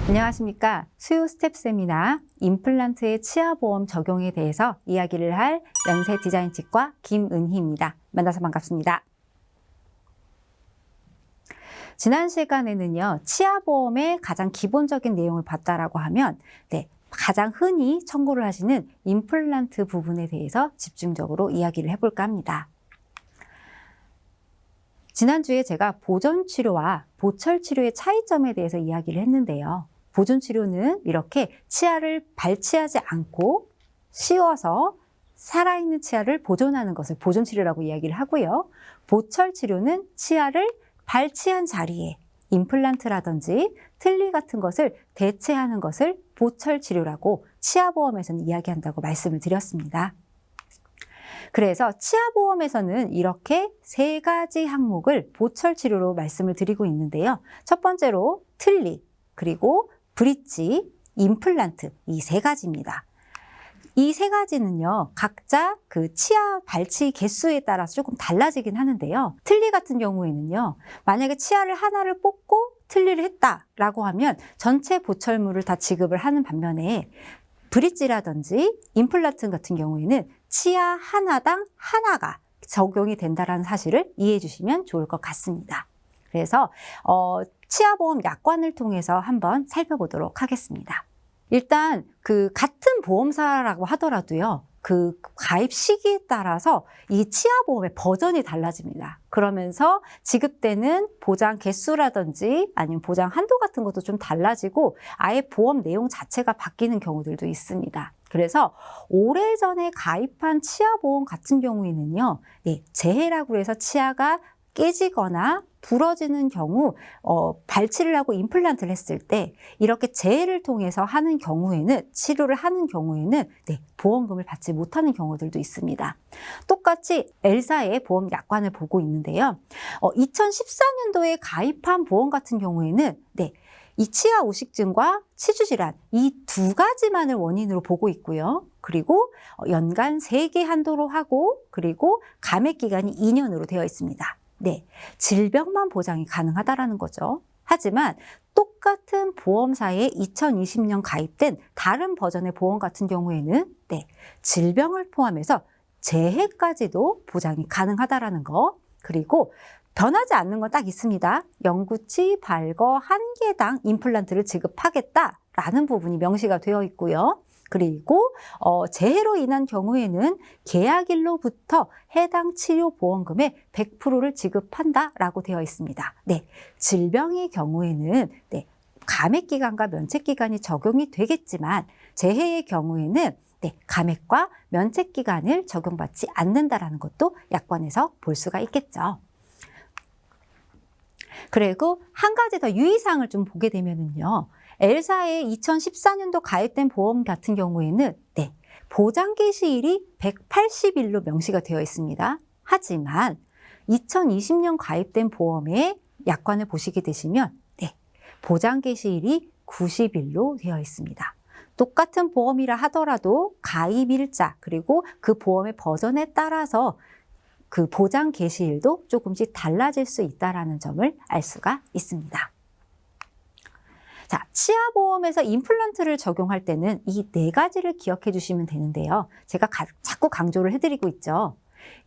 안녕하십니까. 수요 스텝 세미나 임플란트의 치아보험 적용에 대해서 이야기를 할 연세 디자인치과 김은희입니다. 만나서 반갑습니다. 지난 시간에는요, 치아보험의 가장 기본적인 내용을 봤다라고 하면, 가장 흔히 청구를 하시는 임플란트 부분에 대해서 집중적으로 이야기를 해볼까 합니다. 지난주에 제가 보존치료와 보철치료의 차이점에 대해서 이야기를 했는데요. 보존치료는 이렇게 치아를 발치하지 않고 씌워서 살아있는 치아를 보존하는 것을 보존치료라고 이야기를 하고요. 보철치료는 치아를 발치한 자리에 임플란트라든지 틀니 같은 것을 대체하는 것을 보철치료라고 치아보험에서는 이야기한다고 말씀을 드렸습니다. 그래서 치아보험에서는 이렇게 세 가지 항목을 보철치료로 말씀을 드리고 있는데요. 첫 번째로 틀니, 그리고 브릿지, 임플란트 이 세 가지입니다. 이 세 가지는요, 각자 그 치아 발치 개수에 따라서 조금 달라지긴 하는데요. 틀니 같은 경우에는요, 만약에 치아를 하나를 뽑고 틀니를 했다라고 하면 전체 보철물을 다 지급을 하는 반면에 브릿지라든지 임플란트 같은 경우에는 치아 하나당 하나가 적용이 된다는 사실을 이해해 주시면 좋을 것 같습니다. 그래서 치아보험 약관을 통해서 한번 살펴보도록 하겠습니다. 일단 그 같은 보험사라고 하더라도요, 그 가입 시기에 따라서 이 치아보험의 버전이 달라집니다. 그러면서 지급되는 보장 개수라든지 아니면 보장 한도 같은 것도 좀 달라지고 아예 보험 내용 자체가 바뀌는 경우들도 있습니다. 그래서 오래전에 가입한 치아보험 같은 경우에는요, 재해라고 해서 치아가 깨지거나 부러지는 경우 발치를 하고 임플란트를 했을 때 이렇게 재해를 통해서 하는 경우에는 치료를 하는 경우에는 보험금을 받지 못하는 경우들도 있습니다. 똑같이 L사의 보험 약관을 보고 있는데요. 2014년도에 가입한 보험 같은 경우에는 이 치아 오식증과 치주질환 이 두 가지만을 원인으로 보고 있고요. 그리고 연간 3개 한도로 하고 그리고 감액 기간이 2년으로 되어 있습니다. 질병만 보장이 가능하다라는 거죠. 하지만 똑같은 보험사에 2020년 가입된 다른 버전의 보험 같은 경우에는 질병을 포함해서 재해까지도 보장이 가능하다라는 거. 그리고 변하지 않는 건 딱 있습니다. 영구치, 발거 1개당 임플란트를 지급하겠다라는 부분이 명시가 되어 있고요. 그리고 재해로 인한 경우에는 계약일로부터 해당 치료보험금의 100%를 지급한다라고 되어 있습니다. 질병의 경우에는 감액기간과 면책기간이 적용이 되겠지만 재해의 경우에는 감액과 면책기간을 적용받지 않는다라는 것도 약관에서 볼 수가 있겠죠. 그리고 한 가지 더 유의사항을 좀 보게 되면은요. L사의 2014년도 가입된 보험 같은 경우에는 보장 개시일이 180일로 명시가 되어 있습니다. 하지만 2020년 가입된 보험의 약관을 보시게 되시면 보장 개시일이 90일로 되어 있습니다. 똑같은 보험이라 하더라도 가입일자 그리고 그 보험의 버전에 따라서 그 보장 개시일도 조금씩 달라질 수 있다는 점을 알 수가 있습니다. 자, 치아보험에서 임플란트를 적용할 때는 이 4가지를 기억해 주시면 되는데요. 제가 자꾸 강조를 해드리고 있죠.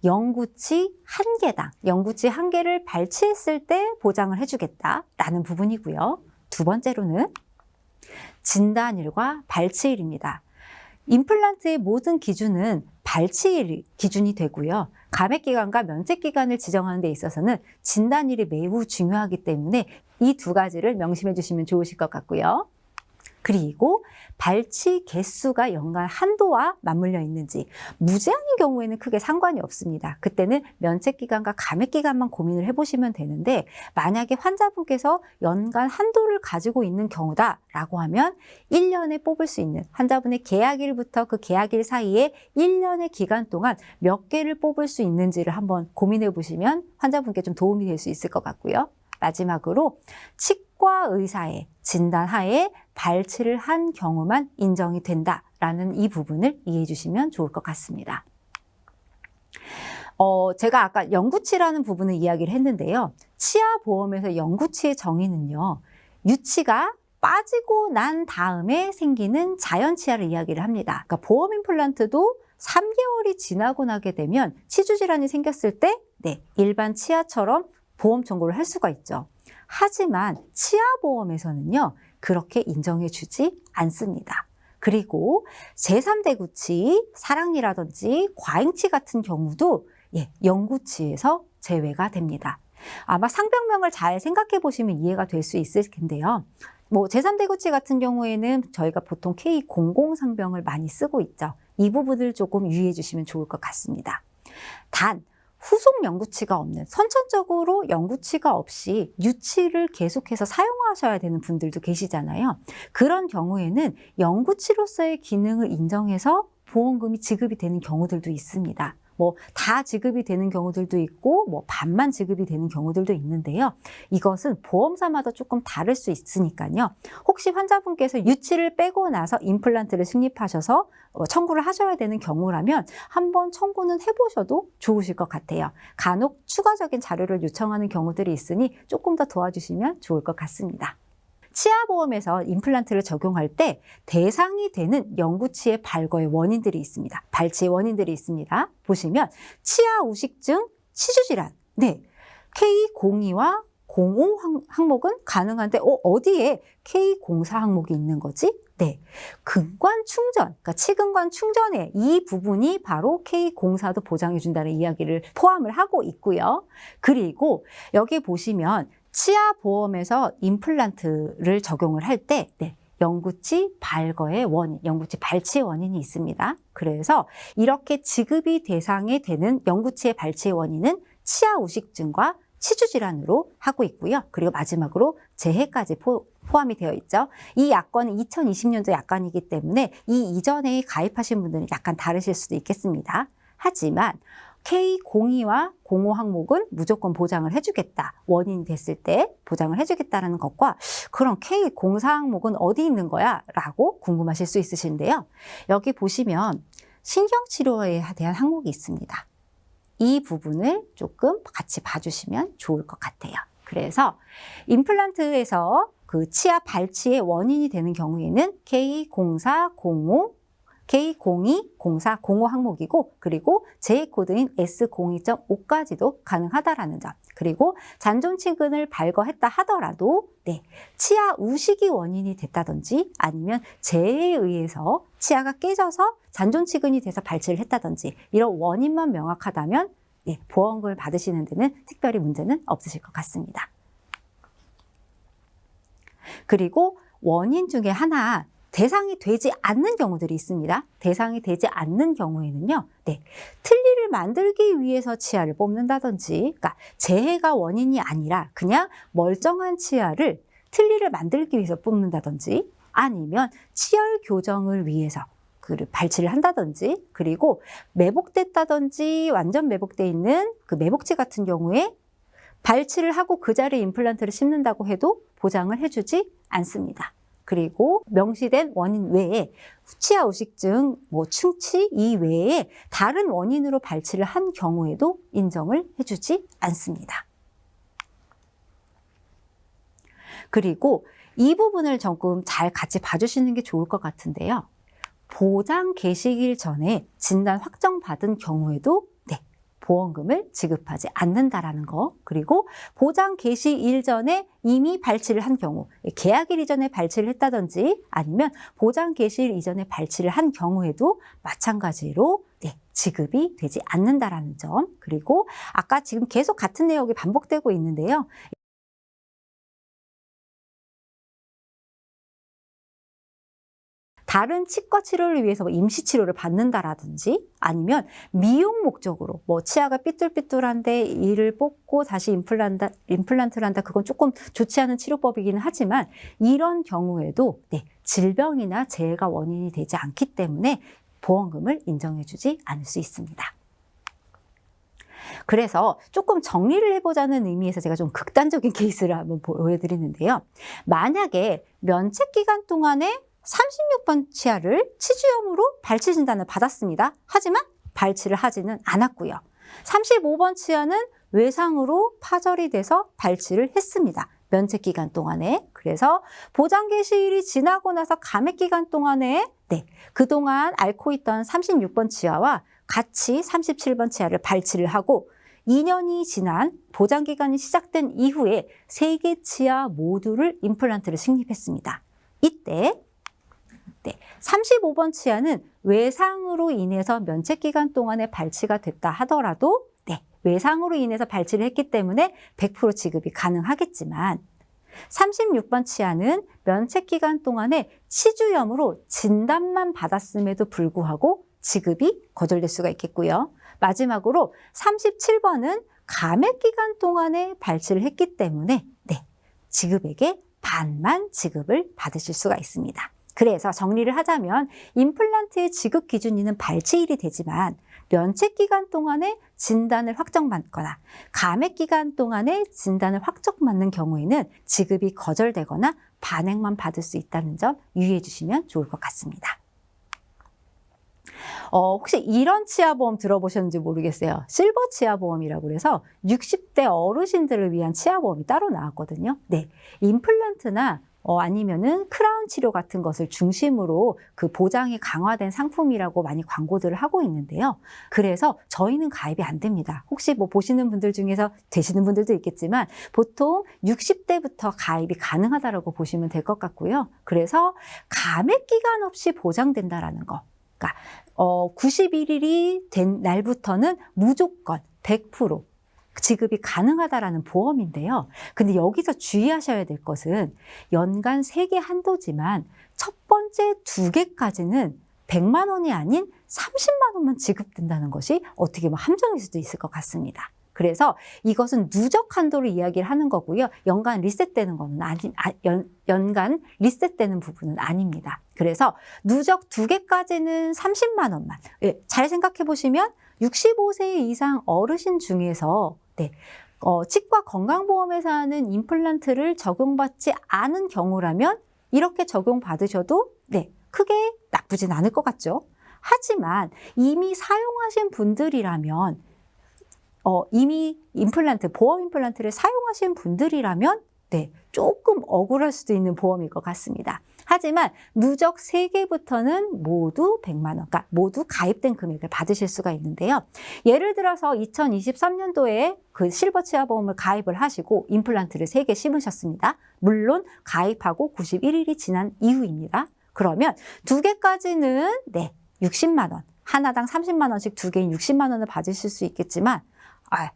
영구치 1개당, 영구치 1개를 발치했을 때 보장을 해주겠다라는 부분이고요. 두 번째로는 진단일과 발치일입니다. 임플란트의 모든 기준은 발치일 기준이 되고요. 감액기간과 면책기간을 지정하는 데 있어서는 진단일이 매우 중요하기 때문에 이 2가지를 명심해 주시면 좋으실 것 같고요. 그리고 발치 개수가 연간 한도와 맞물려 있는지 무제한인 경우에는 크게 상관이 없습니다. 그때는 면책기간과 감액기간만 고민을 해보시면 되는데 만약에 환자분께서 연간 한도를 가지고 있는 경우다라고 하면 1년에 뽑을 수 있는 환자분의 계약일부터 그 계약일 사이에 1년의 기간 동안 몇 개를 뽑을 수 있는지를 한번 고민해 보시면 환자분께 좀 도움이 될 수 있을 것 같고요. 마지막으로 치과 의사의 진단하에 발치를 한 경우만 인정이 된다라는 이 부분을 이해해 주시면 좋을 것 같습니다. 제가 아까 영구치라는 부분을 이야기를 했는데요. 치아보험에서 영구치의 정의는요. 유치가 빠지고 난 다음에 생기는 자연 치아를 이야기를 합니다. 그러니까 보험 임플란트도 3개월이 지나고 나게 되면 치주 질환이 생겼을 때 일반 치아처럼 보험 청구를 할 수가 있죠. 하지만 치아보험에서는요, 그렇게 인정해 주지 않습니다. 그리고 제3대구치, 사랑니라든지 과잉치 같은 경우도 영구치에서 제외가 됩니다. 아마 상병명을 잘 생각해 보시면 이해가 될 수 있을 텐데요. 제3대구치 같은 경우에는 저희가 보통 K00 상병을 많이 쓰고 있죠. 이 부분을 조금 유의해 주시면 좋을 것 같습니다. 단, 후속 영구치가 없는, 선천적으로 영구치가 없이 유치를 계속해서 사용하셔야 되는 분들도 계시잖아요. 그런 경우에는 영구치로서의 기능을 인정해서 보험금이 지급이 되는 경우들도 있습니다. 다 지급이 되는 경우들도 있고, 반만 지급이 되는 경우들도 있는데요. 이것은 보험사마다 조금 다를 수 있으니까요. 혹시 환자분께서 유치를 빼고 나서 임플란트를 승립하셔서 청구를 하셔야 되는 경우라면 한번 청구는 해보셔도 좋으실 것 같아요. 간혹 추가적인 자료를 요청하는 경우들이 있으니 조금 더 도와주시면 좋을 것 같습니다. 치아보험에서 임플란트를 적용할 때 대상이 되는 영구치의 발거의 원인들이 있습니다. 발치의 원인들이 있습니다. 보시면 치아 우식증, 치주질환. K02와 05 항목은 가능한데 어디에 K04 항목이 있는 거지? 근관 충전, 그러니까 치근관 충전에 이 부분이 바로 K04도 보장해 준다는 이야기를 포함을 하고 있고요. 그리고 여기 보시면 치아보험에서 임플란트를 적용을 할 때 영구치 발거의 원인, 영구치 발치의 원인이 있습니다. 그래서 이렇게 지급이 대상이 되는 영구치의 발치의 원인은 치아 우식증과 치주질환으로 하고 있고요. 그리고 마지막으로 재해까지 포함이 되어 있죠. 이 약관은 2020년도 약관이기 때문에 이 이전에 가입하신 분들은 약간 다르실 수도 있겠습니다. 하지만 K02와 05 항목은 무조건 보장을 해주겠다. 원인이 됐을 때 보장을 해주겠다는 것과 그럼 K04 항목은 어디 있는 거야? 라고 궁금하실 수 있으신데요. 여기 보시면 신경치료에 대한 항목이 있습니다. 이 부분을 조금 같이 봐주시면 좋을 것 같아요. 그래서 임플란트에서 그 치아 발치의 원인이 되는 경우에는 K04, 05, K02, 04, 05 항목이고 그리고 J코드인 S02.5까지도 가능하다라는 점. 그리고 잔존치근을 발거했다 하더라도 치아 우식이 원인이 됐다든지 아니면 재해에 의해서 치아가 깨져서 잔존치근이 돼서 발치를 했다든지 이런 원인만 명확하다면 보험금을 받으시는 데는 특별히 문제는 없으실 것 같습니다. 그리고 원인 중에 하나 대상이 되지 않는 경우들이 있습니다. 대상이 되지 않는 경우에는요, 틀니를 만들기 위해서 치아를 뽑는다든지, 그러니까 재해가 원인이 아니라 그냥 멀쩡한 치아를 틀니를 만들기 위해서 뽑는다든지, 아니면 치열 교정을 위해서 발치를 한다든지, 그리고 매복됐다든지 완전 매복돼 있는 그 매복치 같은 경우에 발치를 하고 그 자리에 임플란트를 심는다고 해도 보장을 해주지 않습니다. 그리고 명시된 원인 외에 치아 우식증, 충치 이외에 다른 원인으로 발치를 한 경우에도 인정을 해주지 않습니다. 그리고 이 부분을 조금 잘 같이 봐주시는 게 좋을 것 같은데요. 보장 개시일 전에 진단 확정받은 경우에도 보험금을 지급하지 않는다라는 거. 그리고 보장 개시일 전에 이미 발치를 한 경우, 계약일 이전에 발치를 했다든지 아니면 보장 개시일 이전에 발치를 한 경우에도 마찬가지로 지급이 되지 않는다라는 점. 그리고 아까 지금 계속 같은 내용이 반복되고 있는데요. 다른 치과 치료를 위해서 임시 치료를 받는다라든지 아니면 미용 목적으로 치아가 삐뚤삐뚤한데 이를 뽑고 다시 임플란트를 한다. 그건 조금 좋지 않은 치료법이기는 하지만 이런 경우에도 질병이나 재해가 원인이 되지 않기 때문에 보험금을 인정해주지 않을 수 있습니다. 그래서 조금 정리를 해보자는 의미에서 제가 좀 극단적인 케이스를 한번 보여드리는데요. 만약에 면책 기간 동안에 36번 치아를 치주염으로 발치 진단을 받았습니다. 하지만 발치를 하지는 않았고요. 35번 치아는 외상으로 파절이 돼서 발치를 했습니다. 면책 기간 동안에. 그래서 보장 개시일이 지나고 나서 감액 기간 동안에 그동안 앓고 있던 36번 치아와 같이 37번 치아를 발치를 하고 2년이 지난 보장 기간이 시작된 이후에 3개 치아 모두를 임플란트를 식립했습니다. 이때 35번 치아는 외상으로 인해서 면책 기간 동안에 발치가 됐다 하더라도 외상으로 인해서 발치를 했기 때문에 100% 지급이 가능하겠지만 36번 치아는 면책 기간 동안에 치주염으로 진단만 받았음에도 불구하고 지급이 거절될 수가 있겠고요. 마지막으로 37번은 감액 기간 동안에 발치를 했기 때문에 지급액의 반만 지급을 받으실 수가 있습니다. 그래서 정리를 하자면 임플란트의 지급 기준일은 발치일이 되지만 면책 기간 동안에 진단을 확정받거나 감액 기간 동안에 진단을 확정받는 경우에는 지급이 거절되거나 반액만 받을 수 있다는 점 유의해 주시면 좋을 것 같습니다. 혹시 이런 치아보험 들어보셨는지 모르겠어요. 실버 치아보험이라고 해서 60대 어르신들을 위한 치아보험이 따로 나왔거든요. 임플란트나 아니면은 크라운 치료 같은 것을 중심으로 그 보장이 강화된 상품이라고 많이 광고들을 하고 있는데요. 그래서 저희는 가입이 안 됩니다. 혹시 보시는 분들 중에서 되시는 분들도 있겠지만 보통 60대부터 가입이 가능하다라고 보시면 될 것 같고요. 그래서 감액 기간 없이 보장된다라는 거. 그러니까 91일이 된 날부터는 무조건 100% 지급이 가능하다라는 보험인데요. 근데 여기서 주의하셔야 될 것은 연간 3개 한도지만 첫 번째 2개까지는 100만 원이 아닌 30만 원만 지급된다는 것이 어떻게 보면 함정일 수도 있을 것 같습니다. 그래서 이것은 누적 한도를 이야기를 하는 거고요. 연간 리셋되는 거는 연간 리셋되는 부분은 아닙니다. 그래서 누적 2개까지는 30만 원만. 잘 생각해 보시면 65세 이상 어르신 중에서 치과 건강보험에서 하는 임플란트를 적용받지 않은 경우라면 이렇게 적용받으셔도 크게 나쁘진 않을 것 같죠. 하지만 이미 사용하신 분들이라면 이미 보험 임플란트를 사용하신 분들이라면 조금 억울할 수도 있는 보험일 것 같습니다. 하지만 누적 3개부터는 모두 100만 원, 그러니까 모두 가입된 금액을 받으실 수가 있는데요. 예를 들어서 2023년도에 그 실버 치아보험을 가입을 하시고 임플란트를 3개 심으셨습니다. 물론 가입하고 91일이 지난 이후입니다. 그러면 2개까지는 60만 원, 하나당 30만 원씩 2개인 60만 원을 받으실 수 있겠지만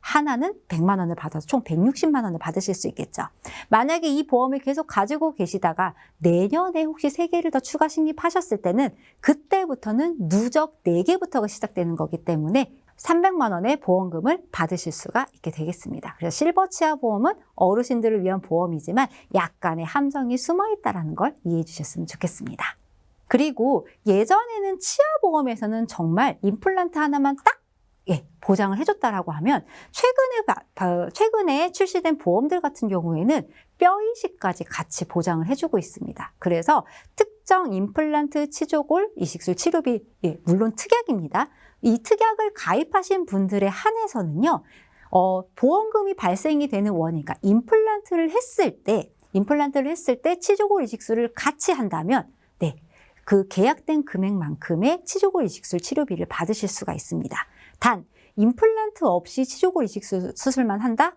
하나는 100만 원을 받아서 총 160만 원을 받으실 수 있겠죠. 만약에 이 보험을 계속 가지고 계시다가 내년에 혹시 3개를 더 추가 신입하셨을 때는 그때부터는 누적 4개부터가 시작되는 거기 때문에 300만 원의 보험금을 받으실 수가 있게 되겠습니다. 그래서 실버 치아 보험은 어르신들을 위한 보험이지만 약간의 함정이 숨어 있다는 걸 이해해 주셨으면 좋겠습니다. 그리고 예전에는 치아 보험에서는 정말 임플란트 하나만 딱 보장을 해줬다라고 하면 최근에 출시된 보험들 같은 경우에는 뼈 이식까지 같이 보장을 해주고 있습니다. 그래서 특정 임플란트 치조골 이식술 치료비 물론 특약입니다. 이 특약을 가입하신 분들에 한해서는요. 보험금이 발생이 되는 원인, 그러니까 임플란트를 했을 때 치조골 이식술을 같이 한다면 그 계약된 금액만큼의 치조골 이식술 치료비를 받으실 수가 있습니다. 단 임플란트 없이 치조골 이식 수술만 한다?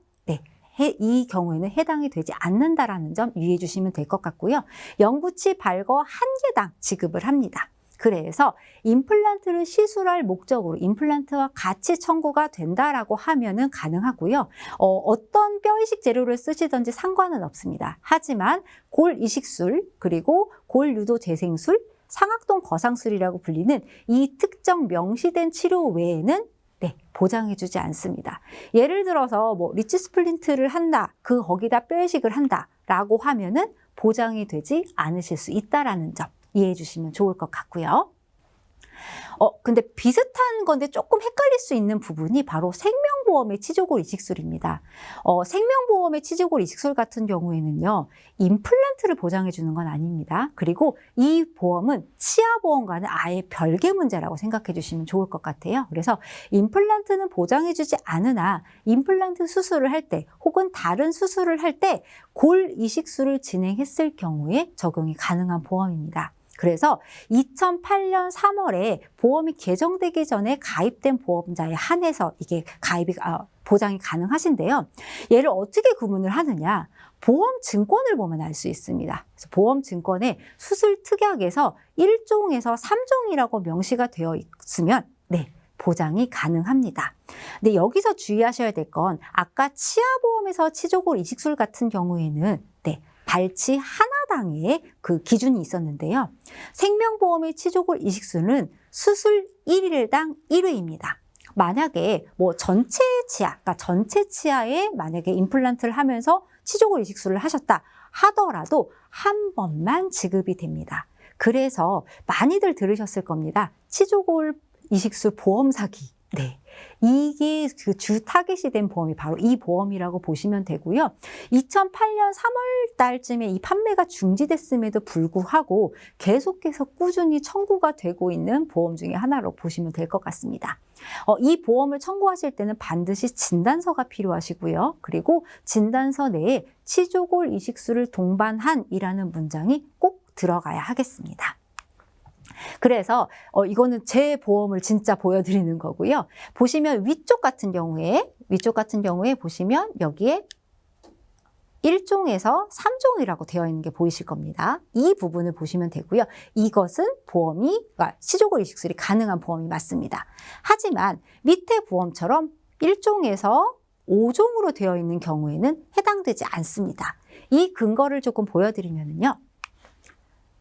이 경우에는 해당이 되지 않는다라는 점 유의해 주시면 될 것 같고요. 영구치 발거 1개당 지급을 합니다. 그래서 임플란트를 시술할 목적으로 임플란트와 같이 청구가 된다라고 하면은 가능하고요. 어떤 뼈 이식 재료를 쓰시든지 상관은 없습니다. 하지만 골 이식술 그리고 골 유도 재생술, 상악동 거상술이라고 불리는 이 특정 명시된 치료 외에는 보장해주지 않습니다. 예를 들어서 리치 스플린트를 한다, 거기다 뼈 이식을 한다라고 하면은 보장이 되지 않으실 수 있다라는 점 이해해 주시면 좋을 것 같고요. 근데 비슷한 건데 조금 헷갈릴 수 있는 부분이 바로 생명보험의 치조골 이식술입니다. 생명보험의 치조골 이식술 같은 경우에는요, 임플란트를 보장해 주는 건 아닙니다. 그리고 이 보험은 치아보험과는 아예 별개 문제라고 생각해 주시면 좋을 것 같아요. 그래서 임플란트는 보장해 주지 않으나 임플란트 수술을 할 때 혹은 다른 수술을 할 때 골 이식술을 진행했을 경우에 적용이 가능한 보험입니다. 그래서 2008년 3월에 보험이 개정되기 전에 가입된 보험자에 한해서 이게 보장이 가능하신데요. 얘를 어떻게 구분을 하느냐? 보험 증권을 보면 알 수 있습니다. 그래서 보험 증권에 수술 특약에서 1종에서 3종이라고 명시가 되어 있으면 네, 보장이 가능합니다. 근데 여기서 주의하셔야 될 건 아까 치아보험에서 치조골 이식술 같은 경우에는 네, 발치 하나당의 그 기준이 있었는데요. 생명보험의 치조골 이식술은 수술 1일당 1회입니다. 만약에 전체 치아, 그러니까 전체 치아에 만약에 임플란트를 하면서 치조골 이식술을 하셨다 하더라도 한 번만 지급이 됩니다. 그래서 많이들 들으셨을 겁니다. 치조골 이식술 보험 사기. 네. 이게 그 주 타깃이 된 보험이 바로 이 보험이라고 보시면 되고요. 2008년 3월 달쯤에 이 판매가 중지됐음에도 불구하고 계속해서 꾸준히 청구가 되고 있는 보험 중에 하나로 보시면 될 것 같습니다. 이 보험을 청구하실 때는 반드시 진단서가 필요하시고요. 그리고 진단서 내에 치조골 이식술을 동반한이라는 문장이 꼭 들어가야 하겠습니다. 그래서 이거는 제 보험을 진짜 보여드리는 거고요. 보시면 위쪽 같은 경우에 보시면 여기에 1종에서 3종이라고 되어 있는 게 보이실 겁니다. 이 부분을 보시면 되고요. 이것은 치조골 이식술이 가능한 보험이 맞습니다. 하지만 밑에 보험처럼 1종에서 5종으로 되어 있는 경우에는 해당되지 않습니다. 이 근거를 조금 보여드리면요.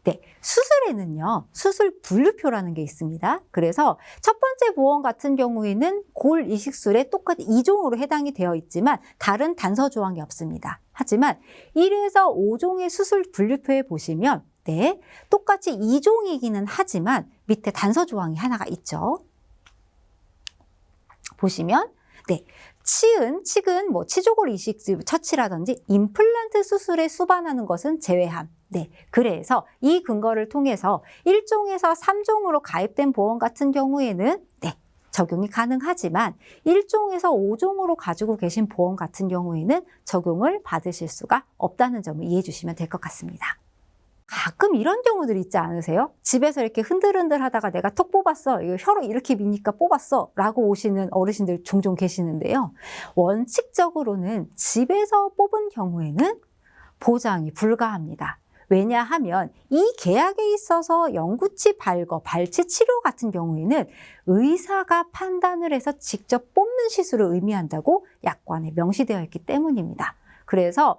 네, 수술에는요, 수술 분류표라는 게 있습니다. 그래서 첫 번째 보험 같은 경우에는 골 이식술에 똑같이 2종으로 해당이 되어 있지만 다른 단서 조항이 없습니다. 하지만 1에서 5종의 수술 분류표에 보시면 네, 똑같이 2종이기는 하지만 밑에 단서 조항이 하나가 있죠. 보시면 네, 칙은 치조골 이식 처치라든지 임플란트 수술에 수반하는 것은 제외함. 네, 그래서 이 근거를 통해서 1종에서 3종으로 가입된 보험 같은 경우에는 네, 적용이 가능하지만 1종에서 5종으로 가지고 계신 보험 같은 경우에는 적용을 받으실 수가 없다는 점을 이해해 주시면 될 것 같습니다. 가끔 이런 경우들 있지 않으세요? 집에서 이렇게 흔들흔들 하다가 내가 턱 뽑았어. 이거 혀로 이렇게 미니까 뽑았어. 라고 오시는 어르신들 종종 계시는데요. 원칙적으로는 집에서 뽑은 경우에는 보장이 불가합니다. 왜냐하면 이 계약에 있어서 영구치 발거, 발치 치료 같은 경우에는 의사가 판단을 해서 직접 뽑는 시술을 의미한다고 약관에 명시되어 있기 때문입니다. 그래서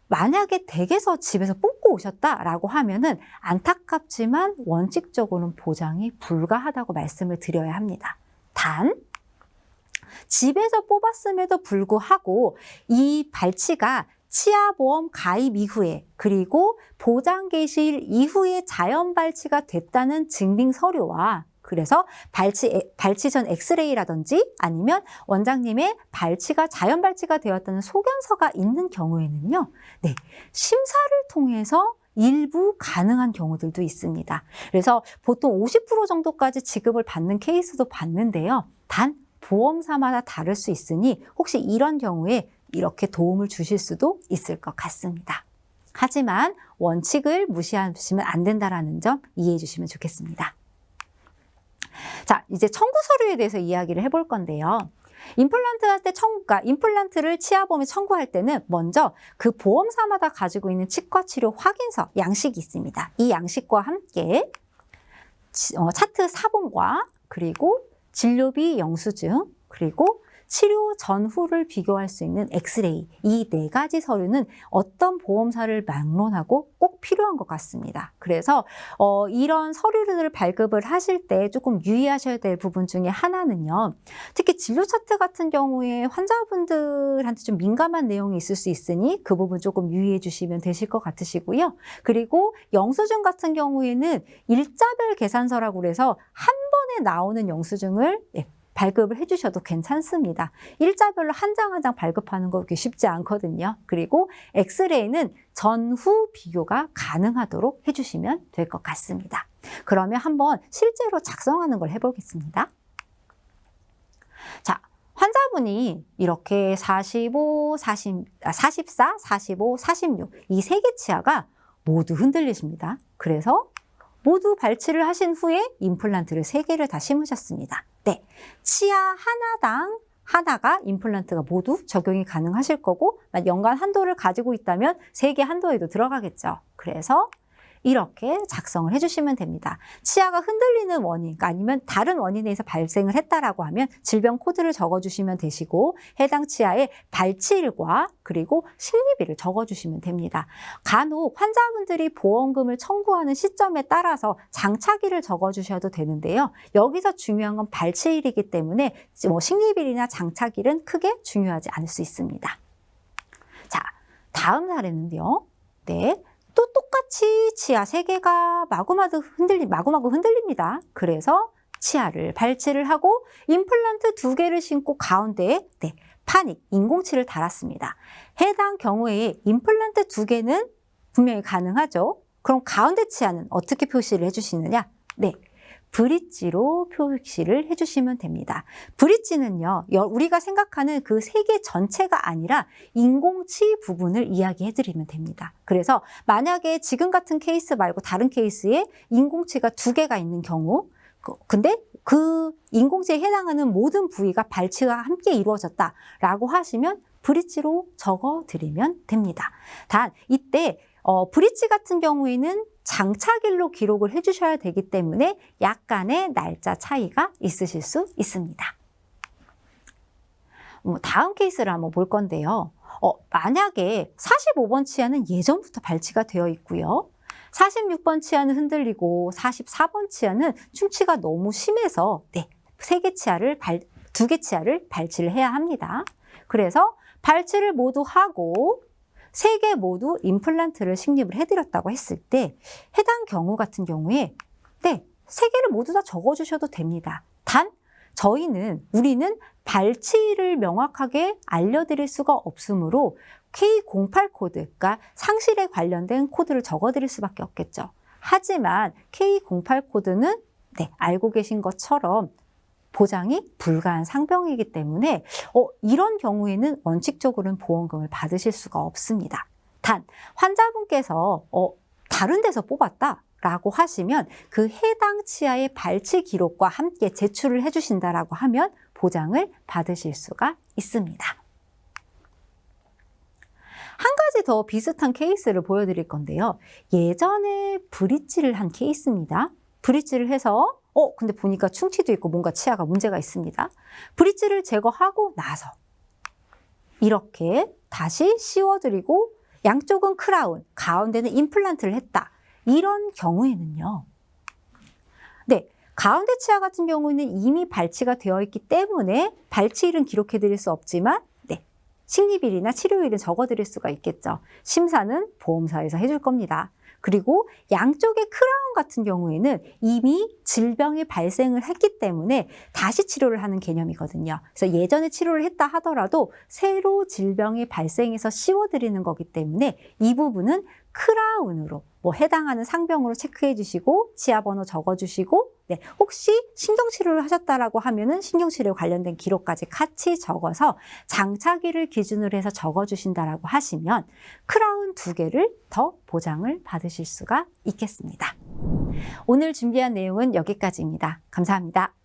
만약에 댁에서 집에서 뽑고 오셨다라고 하면은 안타깝지만 원칙적으로는 보장이 불가하다고 말씀을 드려야 합니다. 단 집에서 뽑았음에도 불구하고 이 발치가 치아보험 가입 이후에 그리고 보장 개시일 이후에 자연 발치가 됐다는 증빙 서류와 그래서 발치 전 엑스레이라든지 아니면 원장님의 발치가 자연 발치가 되었다는 소견서가 있는 경우에는요, 네, 심사를 통해서 일부 가능한 경우들도 있습니다. 그래서 보통 50% 정도까지 지급을 받는 케이스도 봤는데요. 단 보험사마다 다를 수 있으니 혹시 이런 경우에 이렇게 도움을 주실 수도 있을 것 같습니다. 하지만 원칙을 무시하시면 안 된다는 점 이해해 주시면 좋겠습니다. 자, 이제 청구 서류에 대해서 이야기를 해볼 건데요. 임플란트 할 때 임플란트를 치아보험에 청구할 때는 먼저 그 보험사마다 가지고 있는 치과 치료 확인서, 양식이 있습니다. 이 양식과 함께 차트 사본과 그리고 진료비 영수증, 그리고 치료 전후를 비교할 수 있는 엑스레이, 이 네 가지 서류는 어떤 보험사를 막론하고 꼭 필요한 것 같습니다. 그래서 이런 서류를 발급을 하실 때 조금 유의하셔야 될 부분 중에 하나는요. 특히 진료 차트 같은 경우에 환자분들한테 좀 민감한 내용이 있을 수 있으니 그 부분 조금 유의해 주시면 되실 것 같으시고요. 그리고 영수증 같은 경우에는 일자별 계산서라고 그래서 한 번에 나오는 영수증을 발급을 해주셔도 괜찮습니다. 일자별로 한 장 한 장 발급하는 거 그렇게 쉽지 않거든요. 그리고 엑스레이는 전후 비교가 가능하도록 해주시면 될 것 같습니다. 그러면 한번 실제로 작성하는 걸 해보겠습니다. 자, 환자분이 이렇게 44, 45, 46 이 세 개 치아가 모두 흔들리십니다. 그래서 모두 발치를 하신 후에 임플란트를 3개를 다 심으셨습니다. 네, 치아 하나당 하나가 임플란트가 모두 적용이 가능하실 거고 연간 한도를 가지고 있다면 3개 한도에도 들어가겠죠. 그래서 이렇게 작성을 해주시면 됩니다. 치아가 흔들리는 원인, 아니면 다른 원인에 의해서 발생을 했다라고 하면 질병 코드를 적어주시면 되시고 해당 치아의 발치일과 그리고 식립일을 적어주시면 됩니다. 간혹 환자분들이 보험금을 청구하는 시점에 따라서 장착일을 적어주셔도 되는데요. 여기서 중요한 건 발치일이기 때문에 식립일이나 장착일은 크게 중요하지 않을 수 있습니다. 자, 다음 사례는요. 네. 또 똑같이 치아 3개가 마구마구 흔들립니다. 그래서 치아를 발치를 하고 임플란트 2개를 신고 가운데에 파닉, 인공치를 달았습니다. 해당 경우에 임플란트 2개는 분명히 가능하죠. 그럼 가운데 치아는 어떻게 표시를 해주시느냐? 네. 브릿지로 표시를 해주시면 됩니다. 브릿지는요, 우리가 생각하는 그 3개 전체가 아니라 인공치 부분을 이야기해드리면 됩니다. 그래서 만약에 지금 같은 케이스 말고 다른 케이스에 인공치가 2개가 있는 경우, 근데 그 인공치에 해당하는 모든 부위가 발치와 함께 이루어졌다라고 하시면 브릿지로 적어드리면 됩니다. 단, 이때 브릿지 같은 경우에는 장착일로 기록을 해주셔야 되기 때문에 약간의 날짜 차이가 있으실 수 있습니다. 다음 케이스를 한번 볼 건데요. 만약에 45번 치아는 예전부터 발치가 되어 있고요. 46번 치아는 흔들리고 44번 치아는 충치가 너무 심해서 2개 치아를 발치를 해야 합니다. 그래서 발치를 모두 하고 3개 모두 임플란트를 식립을 해드렸다고 했을 때 해당 경우 같은 경우에 3개를 모두 다 적어주셔도 됩니다. 단 우리는 발치를 명확하게 알려드릴 수가 없으므로 K08 코드, 그러니까 상실에 관련된 코드를 적어드릴 수밖에 없겠죠. 하지만 K08 코드는 알고 계신 것처럼 보장이 불가한 상병이기 때문에 이런 경우에는 원칙적으로는 보험금을 받으실 수가 없습니다. 단, 환자분께서 다른 데서 뽑았다라고 하시면 그 해당 치아의 발치 기록과 함께 제출을 해주신다라고 하면 보장을 받으실 수가 있습니다. 한 가지 더 비슷한 케이스를 보여드릴 건데요. 예전에 브릿지를 한 케이스입니다. 브릿지를 해서 근데 보니까 충치도 있고 뭔가 치아가 문제가 있습니다. 브릿지를 제거하고 나서 이렇게 다시 씌워드리고 양쪽은 크라운, 가운데는 임플란트를 했다. 이런 경우에는요. 가운데 치아 같은 경우에는 이미 발치가 되어 있기 때문에 발치일은 기록해드릴 수 없지만 식립일이나 치료일은 적어드릴 수가 있겠죠. 심사는 보험사에서 해줄 겁니다. 그리고 양쪽의 크라운 같은 경우에는 이미 질병이 발생을 했기 때문에 다시 치료를 하는 개념이거든요. 그래서 예전에 치료를 했다 하더라도 새로 질병이 발생해서 씌워드리는 거기 때문에 이 부분은 크라운으로 해당하는 상병으로 체크해 주시고 치아번호 적어주시고 혹시 신경치료를 하셨다라고 하면은 신경치료 관련된 기록까지 같이 적어서 장착일을 기준으로 해서 적어주신다라고 하시면 크라운 2개를 더 보장을 받으실 수가 있겠습니다. 오늘 준비한 내용은 여기까지입니다. 감사합니다.